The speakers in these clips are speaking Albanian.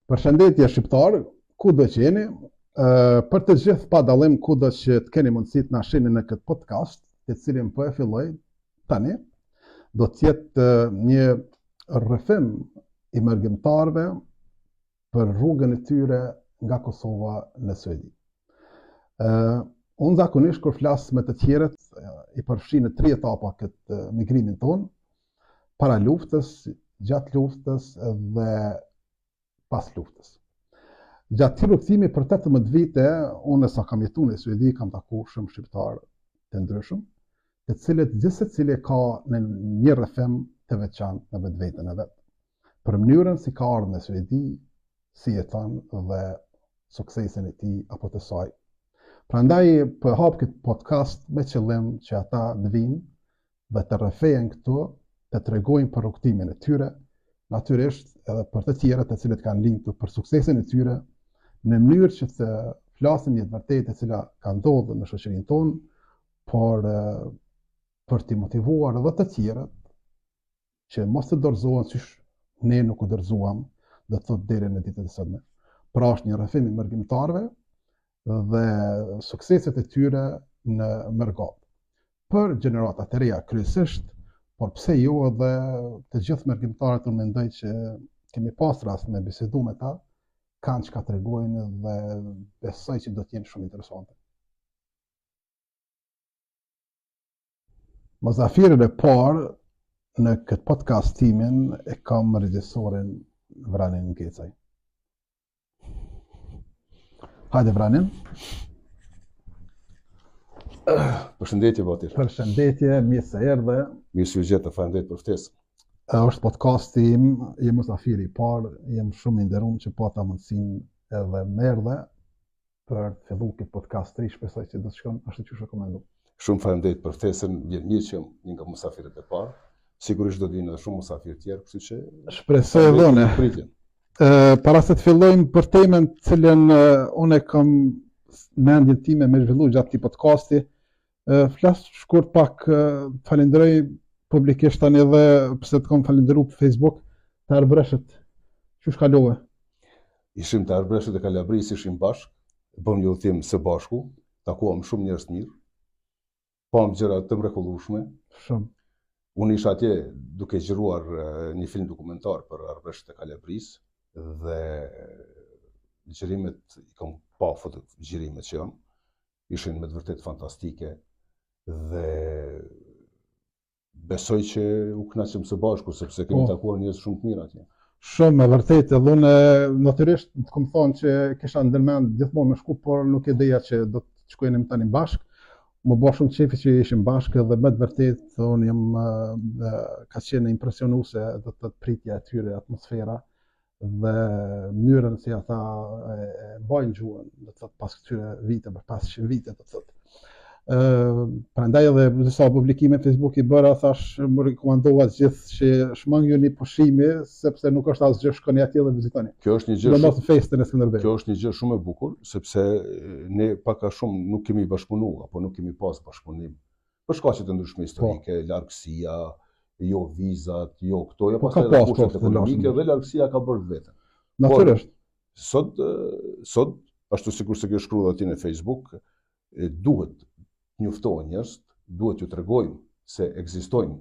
Përshëndetje shqiptar, kudo që jeni, për të gjithë pa dallim kudo që të keni mundësi të na shihni në këtë podcast, të cilin po e filloj tani, do të jetë një rrëfim i mërgjimtarëve për rrugën e tyre nga Kosova në Suedi. Unë zakonisht kur flas me të tjerët, i përfshi në 3 etapa këtë migrimin tonë, para luftës, gjatë luftës dhe pas luftës. Gjatë këtij rrugtimi për 18 vite, unë sa kam jetuar në Suedi, kam takuar shumë shqiptarë të ndryshëm, të cilët gjithsecili ka në një rrëfim të veçantë në vetveten e vet. Për mënyrën si ka ardhur në Suedi, si jeton dhe suksesin e tij apo të saj. Prandaj po hap këtë podcast me qëllim që ata të vinë dhe të rrëfehen këtu, të tregojnë për rrugtimin e tyre, natyrisht edhe për të tjerët të cilët kanë lindur për suksesin e tyre, në mënyrë që të flasin një të vërtetë e cila ka ndodhur në shoqërinë tonë, por për t'i motivuar edhe të tjerët që mos të dorëzohen siç ne nuk u dorëzuam, do të thotë deri në ditën e sotme. Pra është një rrëfim i mërgjimtarëve dhe sukseset e tyre në mërgat. Për gjeneratat e reja kryesisht, por pse jo edhe të gjithë mërgjimtarët, unë mendoj që kemi pas rast me bisedu me ta, kanë çka tregojnë dhe besoj që do të jenë shumë interesante. Mozafirin e parë në këtë podcast timin e kam regjisorin Vranin Ngecaj. Hajde Vranin. Përshëndetje Batir. Përshëndetje, mirë se erdhe. Mirë se u gjeta, faleminderit për ftesën. Është podcasti im, jem mosafiri i parë, jem shumë i nderuar që pata mundësinë edhe më erdhe për të filluar këtë podcast të ri, shpresoj që do të shkon ashtu siç e rekomandoj. Shumë faleminderit për ftesën, vjen mirë që jam një nga musafirët e parë. Sigurisht do të vinë edhe shumë musafirë të tjerë, kështu që shpresoj dhënë. Para se të fillojmë për temën të cilën unë kam mendjen time me zhvilluar gjatë këtij podcasti, flas shkurt pak, falenderoj publikisht tani edhe pse të kam falendëruar për Facebook të Arbreshët. Çu shkalove? Ishim të Arbreshët e Kalabris, ishim bashkë, bëm një udhëtim së bashku, takuam shumë njerëz të mirë, pam gjëra të mrekullueshme. Shumë. Unë isha atje duke xhiruar një film dokumentar për Arbreshët e Kalabris dhe xhirimet i kam pa foto xhirimet që janë, ishin me të vërtetë fantastike dhe besoj që u kënaqëm së bashku sepse kemi takuar njerëz shumë të mirë atje. Shumë, me vërtetë, edhe unë natyrisht të kam thonë që kisha ndërmend gjithmonë me shku, por nuk e deja që do të shkojmë tani bashkë. Më bë shumë qefi që ishim bashkë dhe me të vërtetë unë jam ka qenë impresionuese do të pritja e tyre, atmosfera dhe mënyrën si ata e mbajnë gjuhën, do të thotë pas këtyre viteve, pas 100 vite, do të thotë. Prandaj edhe disa publikime në Facebook i bëra, thash më rekomandova gjithë që shmangju një pushimi sepse nuk është asgjë, shkoni atje dhe vizitoni. Kjo është një gjë shumë festën e Skënderbejut. Kjo është një gjë shumë e bukur sepse ne pak a shumë nuk kemi bashkëpunuar apo nuk kemi pas bashkëpunim për shkaqe të ndryshme historike, largësia, jo vizat, jo këto, jo pastaj edhe kushtet ekonomike dhe largësia ka bërë vetën. Natyrisht. Sot ashtu sikur se kjo shkruhet atje në Facebook, duhet njoftohen njerëz, duhet ju tregojmë se ekzistojnë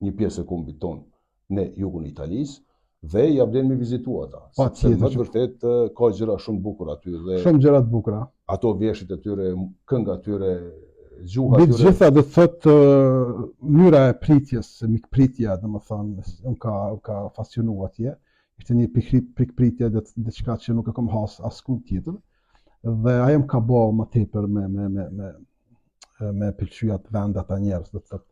një pjesë e kombit ton në jugun e Italisë dhe ja vlen me vizitu ata. Patjetër. Në të vërtetë ka gjëra shumë bukura aty dhe Shumë gjëra të bukura. Ato vjeshit e tyre, kënga e tyre, gjuha e tyre. Gjitha do të thotë mënyra e pritjes, mikpritja, domethënë, unë ka fascinuar atje. Ishte një pikpritje diçka që nuk e kam has askund tjetër. Dhe ajo më ka bëu më tepër me pëlqyjat vend ata njerëz, do të thotë.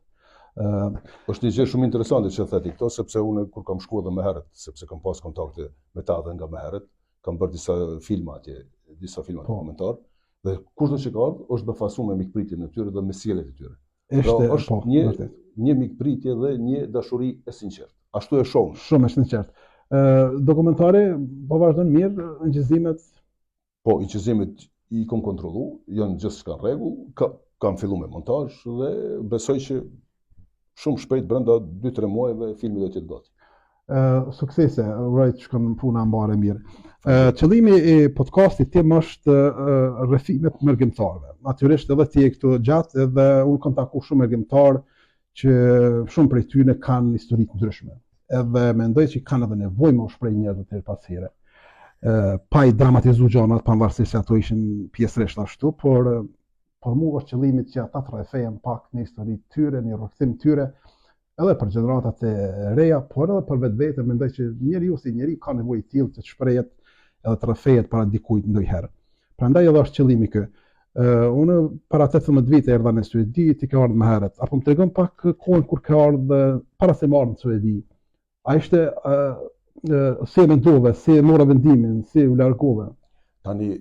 Është një gjë shumë interesante që thati këto, sepse unë kur kam shkuar edhe më herët, sepse kam pas kontakte me ta edhe nga më herët, kam bërë disa filma atje, disa filma dokumentar, dhe kushdo që ka ardhur është befasuar me mikpritjen e tyre dhe me sjelljet e tyre. Është një mikpritje dhe një dashuri e sinqertë. Ashtu e shohim. Shumë e sinqertë. Dokumentari po vazhdon mirë, ngjëzimet. Po, ngjëzimet i kam kontrollu, janë gjithçka në rregull, kam filluar me montazh dhe besoj që shumë shpejt brenda 2-3 muajve filmi do të jetë gati. Suksese, uroj të shkon puna mbare mirë. Qëllimi I podcastit tim është rrethimet mërgjimtarëve. Natyrisht edhe ti je këtu gjatë edhe unë kam taku shumë mërgjimtarë që shumë prej tyre kanë histori të ndryshme. Edhe mendoj që kanë edhe nevojë me u shpreh njerëz të pas here. Pa I dramatizu gjonat, pavarësisht se ato ishin pjesërisht ashtu, por mua është qëllimi që ata të rrethehen pak në historitë tyre, në rrugtim tyre, edhe për gjeneratat e reja, por edhe për vetvete, mendoj që njeriu si njeriu ka nevojë të tillë të shprehet edhe të rrethehen para dikujt ndonjëherë. Prandaj edhe është qëllimi ky. Unë para 18 vite erdha në Suedi, ti ke ardhur më herët. Apo më tregon pak kohën kur ke ardhur para se marr në Suedi. A ishte si mendove, si morë vendimin, si u largove? Tani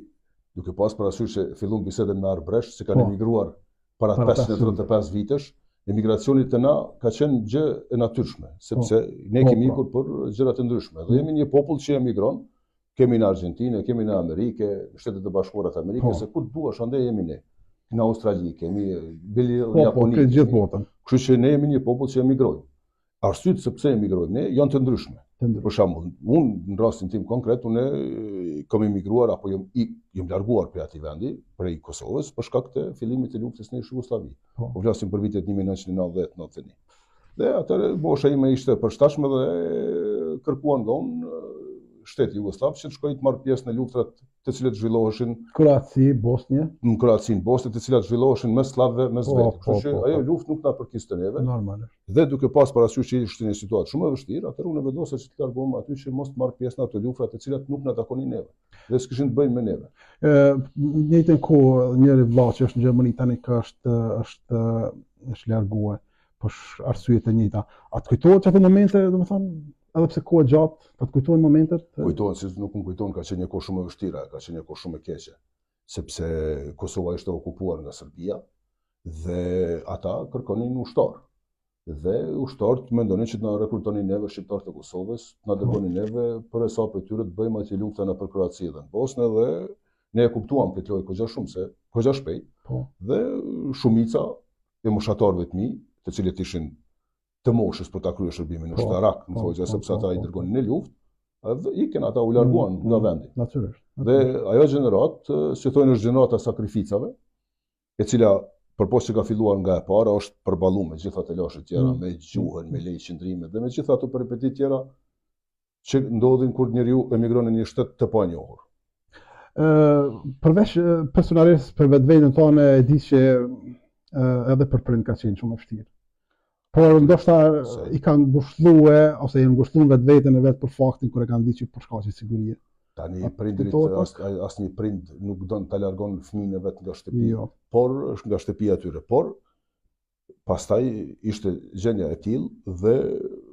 duke pas parasysh se fillon bisedën me Arbresh, se kanë emigruar para 535 vitesh, emigracioni të na ka qenë gjë e natyrshme, sepse ne kemi ikur për gjëra të ndryshme. Dhe jemi një popull që emigron, kemi në Argjentinë, kemi në Amerikë, në Shtetet e Bashkuara të Amerikës, se ku të duash andaj jemi ne. Në Australi, kemi në Japoni. Kështu që ne jemi një popull që emigrojnë. Arsyet se pse emigrojnë ne janë të ndryshme. Për shembull, unë në rastin tim konkret, unë kam emigruar apo jam larguar prej atij vendi, prej Kosovës, për shkak të fillimit të luftës në Jugosllavi. Po flasim për vitet 1990-91. Dhe atëherë bosha ime ishte përshtatshme dhe kërkuan nga unë shteti jugosllav që të shkoj të marr pjesë në luftrat të cilat zhvilloheshin Kroaci, Bosnjë, në Kroacinë, Bosnjë, të cilat zhvilloheshin mes slavëve, mes vetë. Kështu që ajo luftë nuk na përkiste neve. Normalisht. Dhe duke pas parasysh që ishte një situatë shumë e vështirë, atëherë unë vendosa që të largohem aty që mos të marr pjesë në ato luftra të cilat nuk na takonin neve. Dhe s'kishin të bëjnë me neve. Në njëjtën kohë njëri vëlla që është në Gjermani tani ka është larguar për arsye të njëjta. A të kujtohet ato momente, domethënë, edhe pse kohë gjatë, të kujtojnë momentet? Kujtohen, si nuk më kujtohen, ka qenë një kohë shumë e vështira, ka qenë një kohë shumë e keqe, sepse Kosova ishte okupuar nga Serbia dhe ata kërkonin ushtar. Dhe ushtarët mendonin që të na rekrutonin neve shqiptarët e Kosovës, të na dërgonin neve për hesap të tyre të bëjmë atë luftën nëpër Kroaci dhe në Bosnë, dhe ne e kuptuam këtë lojë goxha shpejt. Dhe shumica e moshatarëve të mi, të cilët ishin të moshës për ta kryer shërbimin ushtarak, në fojë, sepse ata I dërgonin në luftë, dhe ikën ata u larguan nga vendi. Natyrisht. Dhe ajo gjeneratë, si thonë, është gjenerata e sakrificave, e cila përpos që ka filluar nga e para, është përballuar me gjitha të lashët tjera, me gjuhën, me lejë qëndrime dhe me gjitha ato peripetit tjera që ndodhin kur njeriu emigron në një shtet të panjohur. Përveç personalisht për vetveten tonë e di që edhe për prind ka qenë shumë e vështirë. Por ndoshta I kanë ngushëlluar ose I ngushëlluar vetveten e vet për faktin kur e kanë ditë që për shkak të sigurisë. Tani prindrit asnjë prind nuk don ta largon fëmijën e vet nga shtëpia, por është nga shtëpia e tyre. Por pastaj ishte gjendja e tillë dhe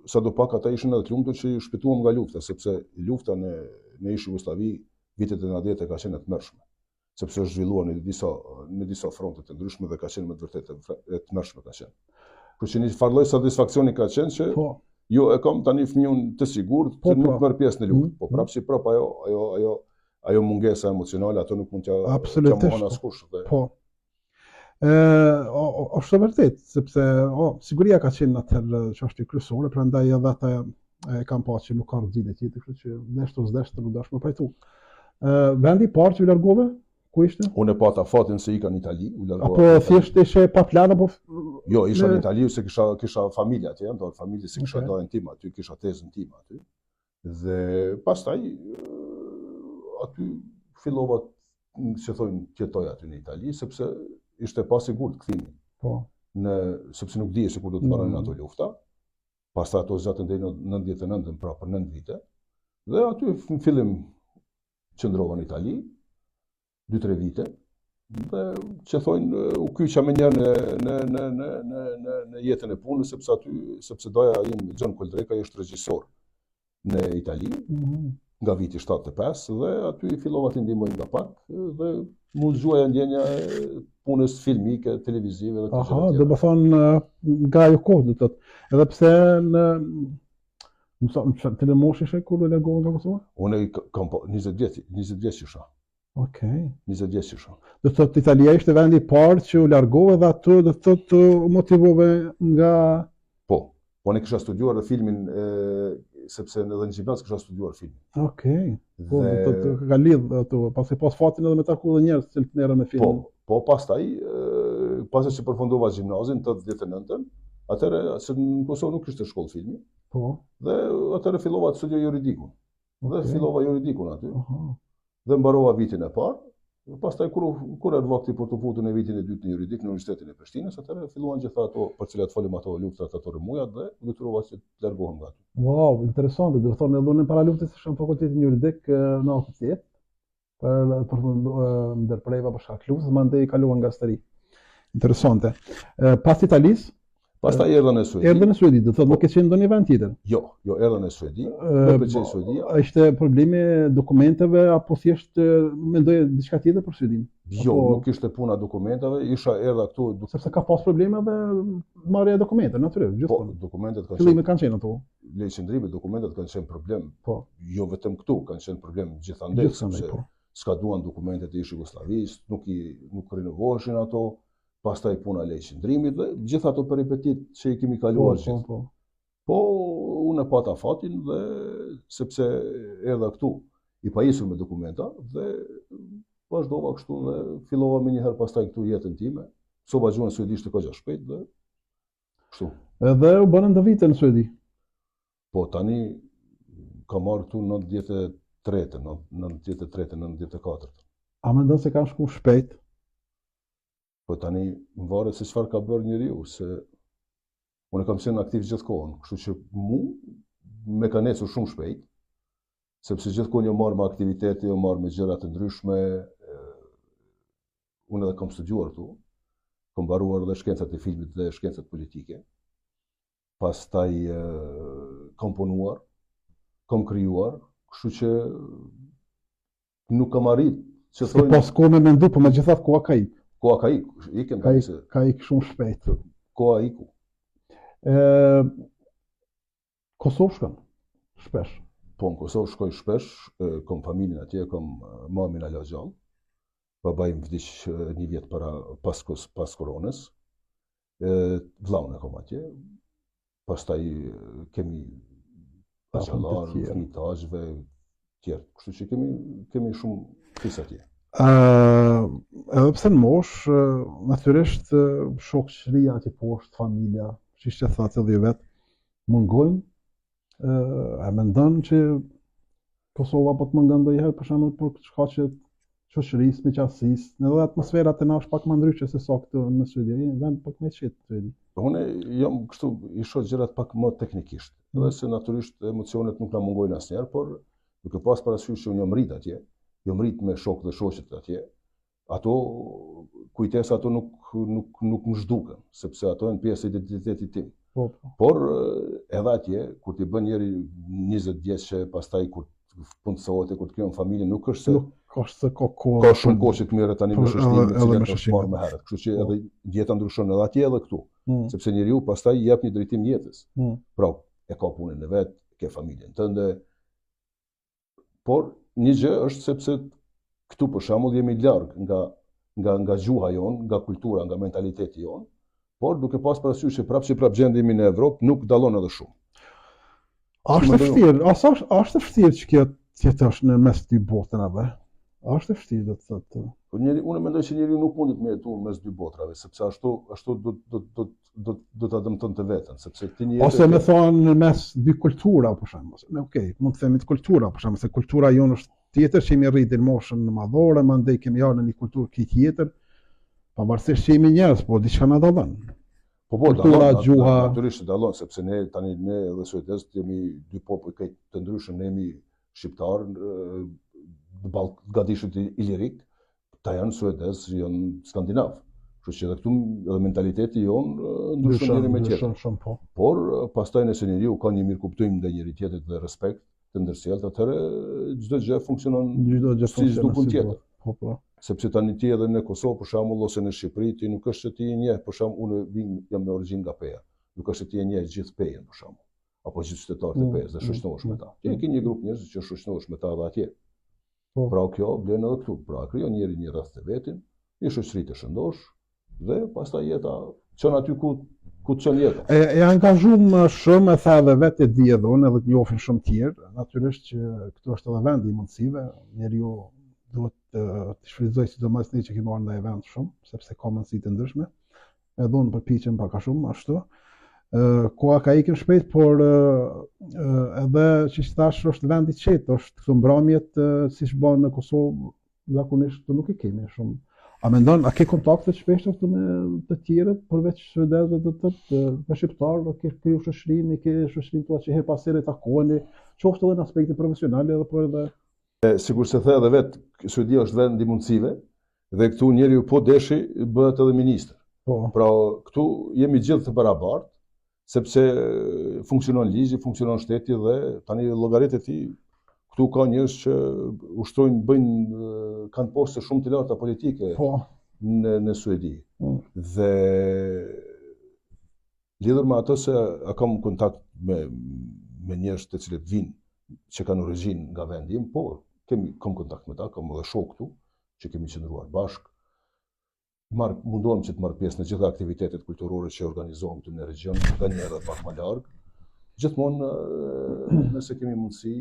sadopak ata ishin edhe të lumtur që I shpëtuam nga lufta, sepse lufta në Jugosllavi vitet e 90 ka qenë e tmerrshme, sepse është zhvilluar në disa fronte të ndryshme dhe ka qenë me të vërtetë e tmerrshme ka qenë. Kështu që një farë lloj satisfaksioni ka qenë që jo e kam tani fëmijën të sigurt që nuk merr pjesë në luftë. Po prapë prap ajo mungesa emocionale ato nuk mund t'ja mohon askush. Po. Është vërtet, sepse siguria ka qenë atëherë çështje kryesore, prandaj edhe ata e kanë pasur që nuk ka rrezitë tjetër, kështu që deshto nuk dash më pajtu. Vendi I parë që u largove? Ku ishte? Unë e pata fatin se ika në Itali, u largova. Apo thjesht ishe pa plan apo? Jo, isha në Itali se kisha familje atje, ndonjë familje se kisha dojën tim aty, kisha tezën tim aty. Dhe pastaj aty fillova, si thonë, të jetoj aty në Itali, sepse ishte pa sigurt kthimi. Po. Sepse nuk dije se kur do të mbaronin ato lufta. Pastaj ato zgjatën deri në 99-ën, pra për 9 vite. Dhe aty në fillim qëndrova në Itali 2-3 vite, dhe që thonë u kyqa me njerë në jetën e punës, sepse doja im John Koldreka është regjisor në Itali, nga viti 75, dhe aty fillova të ndihmoj nga pak, dhe mu zgjuaja ndjenja punës filmike, televizive dhe të gjëra tjera. Do të thonë nga ajo kohë, do të thotë. Edhe pse në moshë ishe kur u largova nga Kosova? Unë kam 20 vjeç isha. Okej. 20 vjeç isha. Do të thotë Italia ishte vendi I parë që u largove dhe aty do të thotë motivove nga Po ne kisha studiuar dhe filmin sepse edhe në gjimnaz kisha studiuar film. Okej. Po, Dhe të ka lidh ato, pasi pas fatin edhe me taku dhe njerëz që të merren me film. po pastaj pasi që përfundova gjimnazin 89-ën, atëherë se në Kosovë nuk kishte shkollë filmi. Po. Dhe atëherë fillova të studioj juridikun. Dhe fillova juridikun aty. Aha. Dhe mbarova vitin e parë. Pastaj kur erdhi vakti për të futur në vitin e dytë në juridik në Universitetin e Prishtinës, atëherë filluan gjitha ato për cilat folim ato luftrat ato rrëmujat dhe detyrova që të largohem nga aty. Wow, interesante. Do të thonë edhe unë para luftës isha në fakultetin juridik në Autocjet. Për ndërpreva për shkak luftës, mandej kaluan nga stëri. Interesante. Pas Italisë, Pastaj erdha në Suedi. erdhën në Suedi, do të thotë nuk e qenë ndonjë vend tjetër. Jo, erdha në Suedi. Më pëlqej Suedia. Ishte problemi dokumenteve apo thjesht mendoje diçka tjetër për Suedin? Jo, Apo- nuk ishte puna dokumentave, isha erdha këtu Sepse ka pas probleme edhe marrja e dokumenteve, natyrisht, po gjithmonë. dokumentet kanë Fillimet kanë qenë ato. qendrimit, dokumentet kanë qenë problem. Po. Jo vetëm këtu, kanë qenë problem gjithandej, Gjithsandaj, sepse po. s'ka duan dokumentet e ish Jugosllavisë, nuk rinovoheshin ato, pastaj puna lej qendrimit dhe gjithë ato peripetit që i kemi kaluar gjithë. Po. Po unë e pata fatin dhe sepse erdha këtu i pajisur me dokumenta dhe vazhdova kështu dhe fillova më njëherë pastaj këtu jetën time. Soba gjuhën suedisht të kogja shpejt dhe kështu. Edhe u bënë ndë vite në Suedi. Po tani kam marrë këtu 93-ën, 94. A mendon se kanë shku shpejt? Po tani më varet se çfarë ka bërë njeriu, se unë kam qenë aktiv gjithkohën, kështu që me ka nesur shumë shpejt, sepse gjithkohën jo marr me aktivitete, jo marr me gjëra të ndryshme. Unë edhe kam studiuar këtu, kam mbaruar edhe shkencat e filmit dhe shkencat politike. Pastaj kam punuar, kam krijuar, kështu që nuk kam arrit që Se pas kohë me mendu, po megjithatë koha ka ikë. koha ka ikën, Ka ikë shumë shpejt. koha iku. Kosovë shkon shpesh. Po në Kosovë shkoj shpesh, kam familjen atje, kam mamin ala gjallë. Babai më vdiq një vjet pas koronës. Vllaun e kam atje. Pastaj kemi ajallar, fëmijë të aqve, tjerë. Kështu që kemi shumë fis atje. Edhe pse në mosh, natyrisht shoqëria aty poshtë, familja, siç e thatë edhe vet, mungojnë. A mendon që Kosova po të mungon ndonjëherë për shembull për shkaqe shoqërisë, meqenësisë, edhe atmosfera të nash pak më ndryshe se sa këtu në Suedi, vend pak më qetë Suedi. Unë jam kështu i shoh gjërat pak më teknikisht. Edhe se natyrisht emocionet nuk na mungojnë asnjëherë, por duke pas parasysh që unë jam rrit atje, jam rrit me shokë dhe shoqet atje, ato kujtesa ato nuk më zhduken, sepse ato janë pjesë e identitetit tim. Po. Por edhe atje, kur ti bën njëri 20 vjeçë, pastaj kur punësohet e kur të krijon familje, nuk është se ka kohë. ka shumë kohë që të merret tani me shoqërinë edhe me që shoqërinë. parë më herët. Kështu që edhe jeta ndryshon edhe atje edhe këtu, sepse njeriu pastaj i jep një drejtim jetës. Pra, e ka punën e vet, ke familjen tënde. Por një gjë është sepse këtu për shembull jemi larg nga gjuha jon, nga kultura, nga mentaliteti jon, por duke pas parasysh që prapë gjendemi në Evropë nuk dallon edhe shumë. Është e vështirë, është e vështirë që kjo tjetësh në mes dy botërave. Është e vështirë do të thotë. Po unë mendoj që njeriu nuk mundet me jetu mes dy botrave, sepse ashtu do ta dëmtonte veten, sepse ti një Ose më thonë në mes dy kultura për shembull. Okej, mund të themi të kultura për shembull, se kultura jonë është tjetër që jemi rritur moshën madhore, mandej kemi ardhur në një kulturë tjetër. Pavarësisht që jemi njerëz, po diçka na dallon. Po, kultura, gjuha. Natyrisht dallon, sepse ne edhe suedezët jemi dy popull të ndryshëm, ne jemi shqiptar, gadishët ilirik, ta janë suedez, janë skandinav. Kështu që edhe këtu edhe mentaliteti jonë ndryshon njëri me tjetrin. Por pastaj nëse njeriu ka një mirëkuptim ndaj njëri tjetrit dhe respekt të ndërsjellët, atëherë çdo gjë funksionon si çdo punë tjetër. Po. Sepse tani ti edhe në Kosovë për shembull ose në Shqipëri ti nuk është që ti e njeh, për shembull unë jam me origjinë nga Peja. Nuk është që ti e njeh gjithë Pejën për shembull, apo gjithë qytetarët e Pejës dhe shoqënohesh me ta. Ti ke një grup njerëz që shoqënohesh me ta edhe atje. Pra kjo blen edhe këtu. Pra krijon njëri një rreth të vetin, një shoqëri të shëndosh dhe pastaj jeta çon aty ku ku të qënë jetë. E angazhuar shumë, e tha edhe vetë e di edhe unë, edhe të njohin shumë tjerë. Natyrisht që këtu është edhe vendi i mundësive, njeriu duhet të shfrytëzoj sidomos ne që kemi marrë ndaj vend shumë, sepse ka mundësi të ndryshme. Edhe unë përpiqem pak a shumë ashtu. Koha ka ikën shpejt, por edhe që thash është vend i qetë, është këto mbrëmjet siç bën në Kosovë, zakonisht këtu nuk i kemi shumë. A mendon, a ke kontakte të shpeshta këtu me të tjerët, përveç suedezëve do të thotë, me shqiptarë, ke kriju shoqërinë, ke shoqërinë tua që her pas here takoheni, qoftë edhe në aspektin profesional edhe por edhe sikur se the edhe vetë, Suedia është vend i mundësive dhe këtu njeriu po deshi bëhet edhe ministër. po. Pra këtu jemi gjithë të barabartë, sepse funksionon ligji, funksionon shteti dhe tani llogaritë e tij këtu ka njerëz që ushtrojnë, kanë poste shumë të larta politike Po. në Suedi. Dhe lidhur me ato se kam kontakt me njerëz të cilët vinë, që kanë origjinë nga vendi im, po kam kontakt me ta, kam edhe shok këtu, që kemi qëndruar bashkë. Mundohem që të marr pjesë në gjitha aktivitetet kulturore që organizohen këtu në region, nganjëherë edhe pak më larg. Gjithmonë nëse kemi mundësi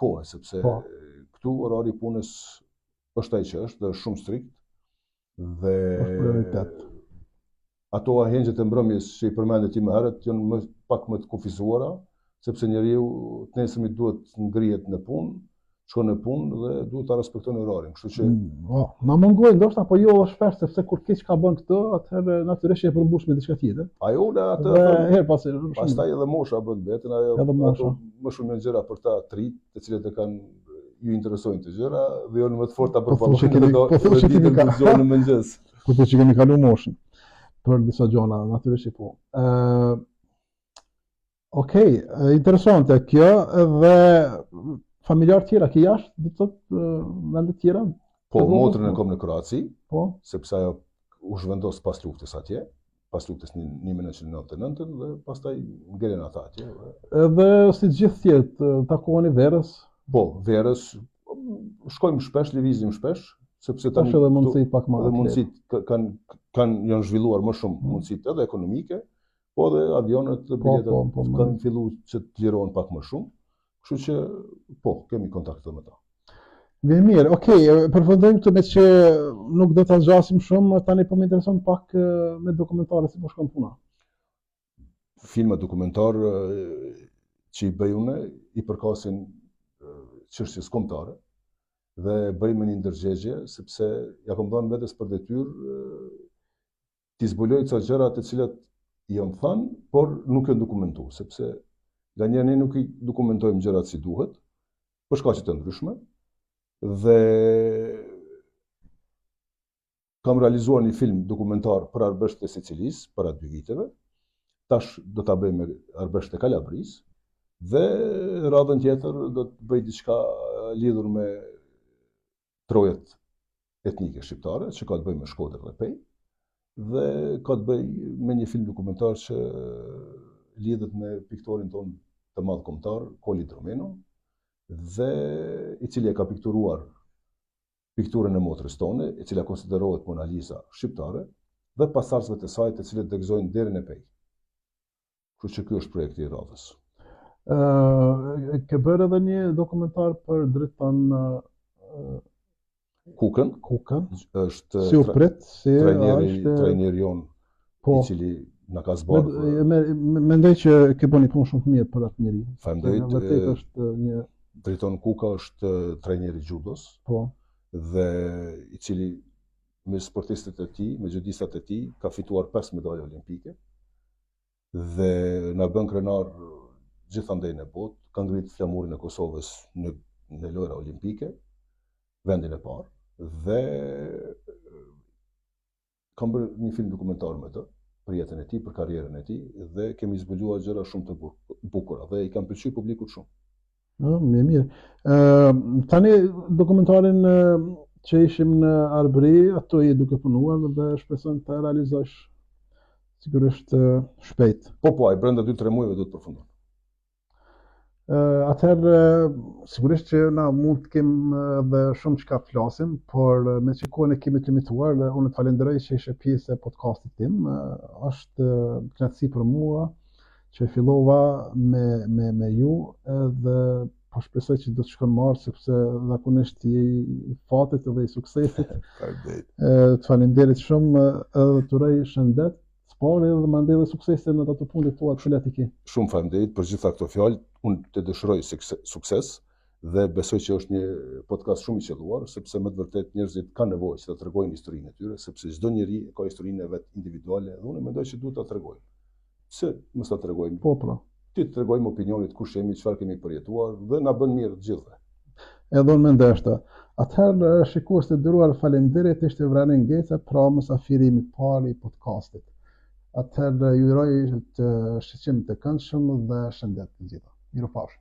kohë, sepse këtu orari i punës është ai që është, dhe është shumë strikt. Dhe ato ahengjet e mbrëmjes që i përmendet ti më herët janë pak më të kufizuara, sepse njeriu të nesërmit duhet ngrihet në punë, shkon në punë dhe duhet ta respektojnë orarin. Kështu që na mungojnë ndoshta, po jo shpesh, sepse kur keq ka bën këtë, atëherë natyrisht e përmbush me diçka tjetër. Ajo atë her pas pastaj edhe mosha bën vetën, ajo më shumë janë gjëra për ta trit, të cilët e kanë ju interesojnë të gjëra dhe janë më të forta për ballon në mëngjes. Po thotë që kemi kaluar moshën për disa gjëra, natyrisht po. Okej, interesante kjo. Dhe familjar tjera ke jashtë, do të thotë vende tjera? Po, motrën e kam në Kroaci, po, sepse ajo u zhvendos pas luftës atje, pas luftës 1999 dhe pastaj ngelen ata atje. Edhe si të gjithë tjerët, takoheni verës? Po, verës shkojmë shpesh, lëvizim shpesh, sepse tani edhe mundësit pak më. Edhe mundësit janë zhvilluar më shumë, mundësit edhe ekonomike, po edhe avionet dhe biletat kanë filluar që të lirohen pak më shumë. Kështu që po, kemi kontakte me ta. Mirë, mirë, okej, përfundojmë këtë me që nuk do ta zgjasim shumë, tani po më intereson pak me dokumentare, si po shkon puna. Filma dokumentar që i bëj unë i përkasin çështjes kombëtare dhe bëjmë një ndërgjegje, sepse ja kam dhënë vetes për detyrë t'i zbuloj ca gjëra të cilat i jam thënë, por nuk janë dokumentuar, sepse nganjëherë ne nuk i dokumentojmë gjërat si duhet, për shkaqe të ndryshme, dhe kam realizuar një film dokumentar për Arbësht e Sicilisë para 2 viteve, tash do ta bëj me Arbësht e Kalabrisë, dhe radhën tjetër do të bëj diçka lidhur me trojet etnike shqiptare, që ka të bëjë me Shkodër dhe Pej, dhe ka të bëjë me një film dokumentar që lidhet me piktorin ton të madh kombëtar, Koli Dromeno, dhe i cili e ka pikturuar pikturën e motrës tone, e cila konsiderohet Mona Lisa shqiptare, dhe pasardhësve të saj të cilët degëzojnë derën e Pej. Kështu që ky është projekti i radhës. Ke bërë edhe një dokumentar për Driton Kukën. Është si u prit, si trajneri jon, i cili na ka zbardhur. Mendoj që ke bënë një punë shumë të mirë për atë njerëz. Faleminderit. Vërtet është një Driton Kuka është trajneri judos. Po. Dhe i cili me sportistët e tij, me judistat e tij, ka fituar 5 medaje olimpike. Dhe na bën krenar gjithandej në botë, ka ngritur flamurin e Kosovës në lojra olimpike, vendin e parë. Dhe kam bërë një film dokumentar me të, për jetën e tij, për karrierën e tij, dhe kemi zbuluar gjëra shumë të bukura dhe i kanë pëlqyer publikut shumë. Mirë. Tani dokumentarin që ishim në Arbëri, ato je duke punuar dhe shpresoj të realizosh sigurisht shpejt. Po, ai brenda 2-3 muajve do të përfundon. Atëherë, sigurisht që na mund të kemë edhe shumë çka flasim, por me që kohën e kemi të limituar, unë të falenderoj që ishe pjesë e podcastit tim. Është kënaqësi për mua që fillova me ju edhe po shpresoj që do të shkon marrë sepse zakonisht i fatit edhe i suksesit. Të falenderit shumë edhe të uroj shëndet, sport edhe mandej dhe suksese në ato punët tua të cilat i ke. Shumë faleminderit për gjitha këto fjalë. Unë të dëshiroj sukses dhe besoj që është një podcast shumë i qelluar, sepse me të vërtet njerëzit kanë nevojë që ta tregojnë historinë e tyre, sepse çdo njeri ka historinë e vet individuale dhe unë mendoj që duhet ta tregojmë. Pse mos ta tregojmë? Po, pra. Ti të tregojmë opinionit kush jemi, çfarë kemi përjetuar dhe na bën mirë të gjithëve. Edhe unë mendoj ashtu. Atëherë, shikues të nderuar, faleminderit, ishte Vrani Ngeca, pra mysafiri i parë i podcastit. Atëherë ju uroj të shqetësim të këndshëm dhe shëndet të gjitha. Mirupafshim.